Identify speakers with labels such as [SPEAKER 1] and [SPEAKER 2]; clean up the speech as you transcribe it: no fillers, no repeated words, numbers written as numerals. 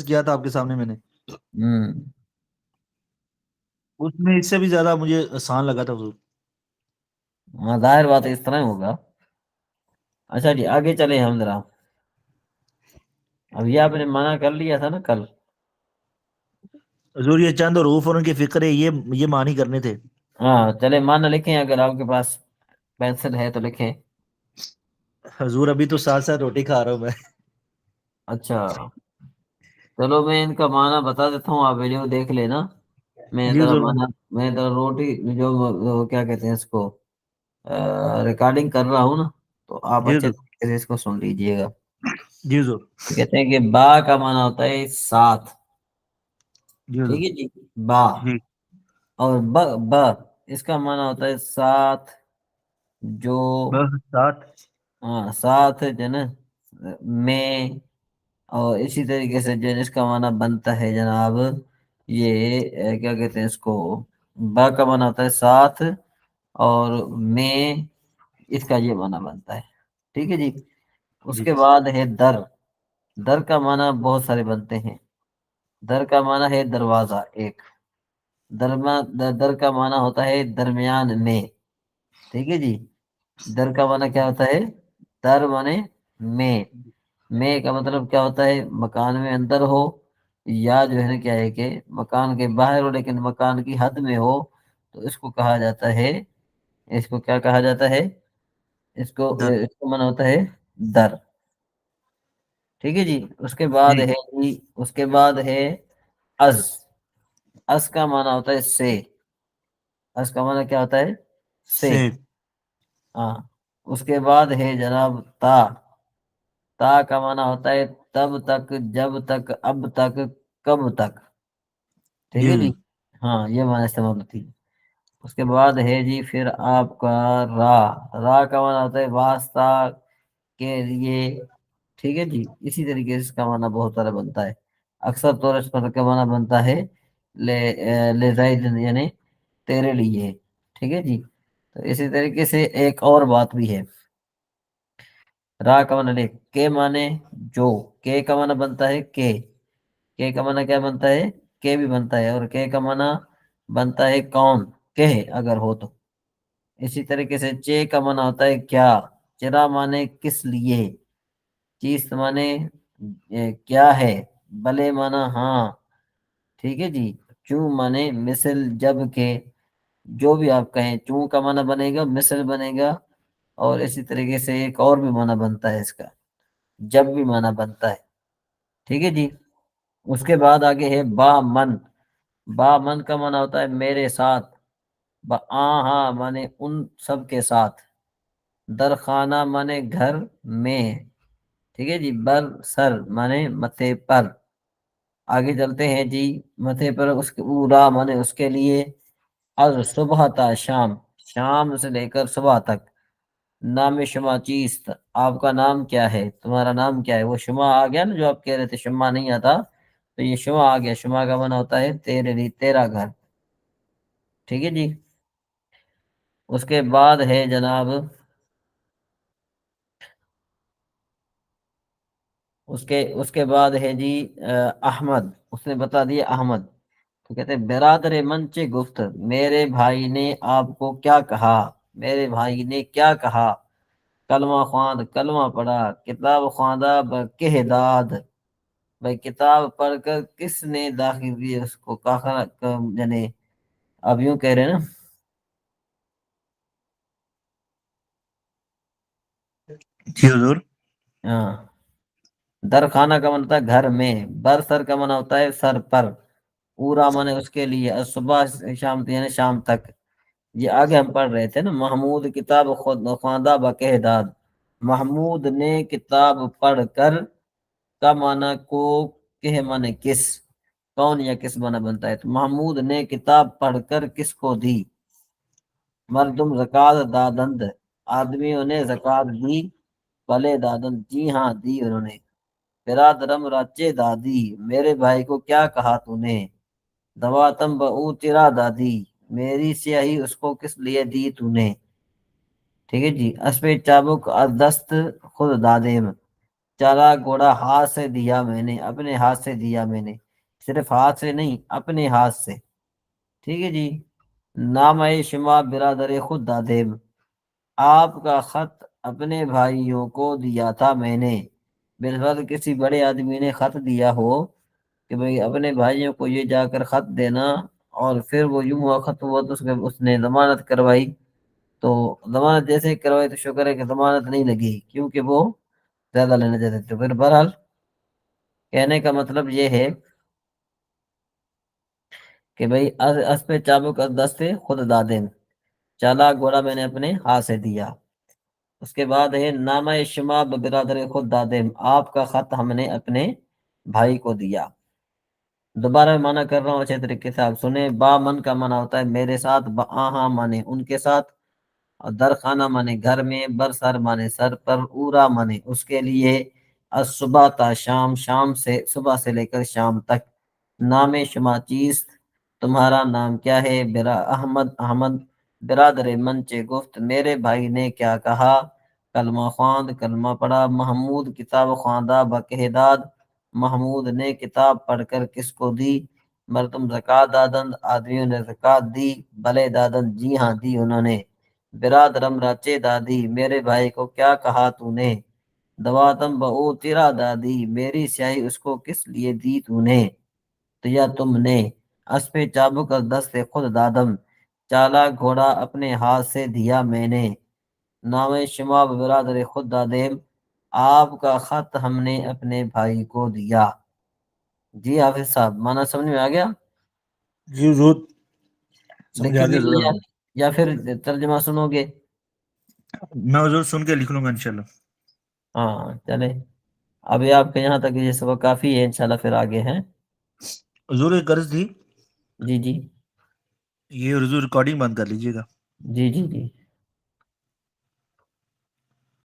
[SPEAKER 1] کیا تھا آپ کے سامنے میں نے،
[SPEAKER 2] ہوں
[SPEAKER 1] اس میں اس سے بھی زیادہ مجھے آسان لگا تھا حضور۔
[SPEAKER 2] ہاں ظاہر بات ہے اس طرح ہوگا۔ اچھا جی آگے چلے ہم ذرا، اب یہ آپ نے منع کر لیا تھا نا کل۔
[SPEAKER 1] حضور یہ چند حروف اور ان کے فقرے یہ معنی کرنے تھے۔
[SPEAKER 2] ہاں چلے معنی لکھیں، اگر آپ کے پاس پینسل ہے تو لکھیں۔
[SPEAKER 1] حضور ابھی تو ساتھ ساتھ روٹی کھا رہا ہوں میں۔
[SPEAKER 2] اچھا چلو میں ان کا معنی بتا دیتا ہوں، آپ ویڈیو دیکھ لینا۔ میں
[SPEAKER 1] جی
[SPEAKER 2] ذرا
[SPEAKER 1] حضور۔
[SPEAKER 2] معنی، میں ذرا روٹی جو کیا کہتے ہیں اس کو، ریکارڈنگ کر رہا ہوں نا، تو آپ
[SPEAKER 1] جی
[SPEAKER 2] اچھے
[SPEAKER 1] حضور۔
[SPEAKER 2] طریقے سے اس کو سن لیجئے گا۔
[SPEAKER 1] جی حضور۔
[SPEAKER 2] کہتے ہیں کہ با کا معنی ہوتا ہے ساتھ،
[SPEAKER 1] جی حضور۔
[SPEAKER 2] ٹھیک ہے جی، با۔
[SPEAKER 1] جی
[SPEAKER 2] اور ب اس کا معنی ہوتا ہے ساتھ، جو
[SPEAKER 1] بس ساتھ۔
[SPEAKER 2] ہاں ساتھ جو ہے نا میں، اور اسی طریقے سے جو ہے اس کا معنی بنتا ہے جناب، یہ کیا کہتے ہیں اس کو، با کا معنی ہوتا ہے ساتھ، اور میں اس کا یہ معنی بنتا ہے، ٹھیک ہے جی۔ اس
[SPEAKER 1] جی
[SPEAKER 2] کے بعد ہے در۔ در کا معنی بہت سارے بنتے ہیں۔ در کا معنی ہے دروازہ ایک، در کا معنی ہوتا ہے درمیان میں، ٹھیک ہے جی۔ در کا معنی کیا ہوتا ہے، در معنی میں کا مطلب کیا ہوتا ہے، مکان میں اندر ہو، یا جو ہے نا کیا ہے کہ مکان کے باہر ہو لیکن مکان کی حد میں ہو، تو اس کو کہا جاتا ہے، اس کو کیا کہا جاتا ہے، اس کو
[SPEAKER 1] در۔
[SPEAKER 2] معنی ہوتا ہے در، ٹھیک ہے جی۔ اس کے بعد
[SPEAKER 1] جی
[SPEAKER 2] ہے جی، اس کے بعد ہے از۔ از کا معنی ہوتا ہے سے، از کا معنی کیا ہوتا ہے، سے،
[SPEAKER 1] سے۔
[SPEAKER 2] ہاں۔ اس کے بعد ہے جناب تا۔ تا کا معنی ہوتا ہے تب تک، جب تک، اب تک، کب تک، ٹھیک
[SPEAKER 1] جی
[SPEAKER 2] ہے جی،
[SPEAKER 1] حضور۔
[SPEAKER 2] ہاں یہ معنی استعمال ہوتی ہے۔ اس کے بعد ہے جی پھر آپ کا را۔ را کا معنی ہوتا ہے واسطہ کے لیے، ٹھیک ہے جی۔ اسی طریقے سے اس کا معنی بہت سارا بنتا ہے، اکثر طور پر کا معنی بنتا ہے لے زائد، یعنی تیرے لیے، ٹھیک ہے جی۔ تو اسی طریقے سے ایک اور بات بھی ہے، را کا معنی لے کے معنی جو، کے کا معنی بنتا ہے کے کا معنی کیا بنتا ہے، کے بھی بنتا ہے، اور کے کا معنی بنتا ہے کون، کہ اگر ہو تو۔ اسی طریقے سے چے کا معنی ہوتا ہے کیا، چرا معنی کس لیے، چیز معنی کیا ہے، بلے معنی ہاں، ٹھیک ہے جی۔ چوں معنی مثل، جب کہ، جو بھی آپ کہیں، چوں کا معنی بنے گا، مثل بنے گا، اور اسی طریقے سے ایک اور بھی معنی بنتا ہے اس کا، جب بھی معنی بنتا ہے، ٹھیک ہے جی۔ اس کے بعد آگے ہے با من۔ با من کا معنی ہوتا ہے میرے ساتھ، با ہاں معنی ان سب کے ساتھ، درخانہ معنی گھر میں، ٹھیک ہے جی۔ بر سر معنی متھے پر، آگے چلتے ہیں جی، متھے پر اس کے اورا معنی اس کے لیے، از صبح تا شام، شام سے لے کر صبح تک، نام شما چیست، آپ کا نام کیا ہے، تمہارا نام کیا ہے، وہ شما آ گیا نا جو آپ کہہ رہے تھے شما نہیں آتا، تو یہ شما آ گیا، شما کا معنی ہوتا ہے تیرے لیے، تیرا گھر، ٹھیک ہے جی۔ اس کے بعد ہے جناب، اس کے بعد ہے جی احمد، اس نے بتا دیا احمد، تو کہتے ہیں برادر منچ گفت، میرے بھائی نے آپ کو کیا کہا، میرے بھائی نے کیا کہا، کلمہ خواند، کلمہ پڑھا، کتاب خواندہ بکہ داد، بھائی کتاب پڑھ کر کس نے داخل کی اس کو، یعنی اب یوں کہہ رہے ہیں نا،
[SPEAKER 1] جی حضور۔
[SPEAKER 2] ہاں۔ در خانہ کا معنی ہوتا ہے گھر میں، بر سر کا معنی ہوتا ہے سر پر، پورا معنی اس کے لیے، صبح سے شام یعنی شام تک، یہ آگے ہم پڑھ رہے تھے نا، محمود کتاب خواندہ بکہ داد، محمود نے کتاب پڑھ کر، کا معنی کو، کہ معنی کس، کون یا کس معنی بنتا ہے، تو محمود نے کتاب پڑھ کر کس کو دی، مردم زکات دادند، آدمیوں نے زکات دی، بلے دادند جی ہاں دی انہوں نے، برادرم راچے دادی، میرے بھائی کو کیا کہا تو نے، دواتم بہو چرا دادی، میری سیاہی اس کو کس لیے دی تو نے، ٹھیک ہے جی۔ اسپے چابک دست خود دادیم، چالا گھوڑا ہاتھ سے دیا میں نے، اپنے ہاتھ سے دیا میں نے، صرف ہاتھ سے نہیں اپنے ہاتھ سے، ٹھیک ہے جی۔ نام شما برادر خود دادیم، آپ کا خط اپنے بھائیوں کو دیا تھا میں نے، بالفرض کسی بڑے آدمی نے خط دیا ہو کہ بھئی اپنے بھائیوں کو یہ جا کر خط دینا، اور پھر وہ یوں ہوا ختم ہوا تو اس نے ضمانت کروائی، تو ضمانت جیسے ہی کروائی تو شکر ہے کہ ضمانت نہیں لگی، کیونکہ وہ زیادہ لینا چاہتے تھے۔ پھر بہرحال کہنے کا مطلب یہ ہے کہ بھئی اس پہ چابک از دستے خود دادن، چالا گھوڑا میں نے اپنے ہاتھ سے دیا۔ اس کے بعد ہے نامہ شما برادر خود دادم، آپ کا خط ہم نے اپنے بھائی کو دیا۔ دوبارہ میں معنی کر رہا ہوں اچھے طریقے سے آپ سنیں۔ با من کا معنی ہوتا ہے میرے ساتھ، با آہاں مانے ان کے ساتھ، اور در خانہ مانے گھر میں، بر سر مانے سر پر، اورا مانے اس کے لیے، الصبح تا شام، شام سے صبح سے لے کر شام تک۔ نام شما چیست، تمہارا نام کیا ہے؟ برا احمد، احمد برادر منچے گفت، میرے بھائی نے کیا کہا؟ کلمہ خواند، کلمہ پڑھا، محمود کتاب خواندہ بکہداد، محمود نے کتاب پڑھ کر کس کو دی؟ مردم زکات دادند، آدمیوں نے زکات دی، بلے دادند جی ہاں دی انہوں نے۔ برادرم راچے دادی، میرے بھائی کو کیا کہا تو نے؟ دواتم بہو تیرا دادی، میری سیاہی اس کو کس لیے دی تو نے؟ تو یا تم نے، اس پہ چابک اور دست خود دادم، چالا گھوڑا اپنے ہاتھ سے دیا میں نے۔ نام شماب برادر خود دادیم، آپ کا خط ہم نے اپنے بھائی کو دیا۔ جی حافظ صاحب، معنی سمجھ میں آ گیا؟
[SPEAKER 1] جی حضور سمجھا
[SPEAKER 2] لکھیں گے
[SPEAKER 1] دیا حضور۔
[SPEAKER 2] یا پھر ترجمہ سنو گے؟
[SPEAKER 1] میں حضور سن کے لکھ لوں گا انشاءاللہ۔
[SPEAKER 2] ہاں چلے، ابھی آپ کے یہاں تک یہ سبق کافی ہے، انشاءاللہ پھر آگے ہیں۔
[SPEAKER 1] حضور ایک عرض تھی،
[SPEAKER 2] جی جی
[SPEAKER 1] یہ حضور ریکارڈنگ بند کر لیجیے گا۔
[SPEAKER 2] جی جی جی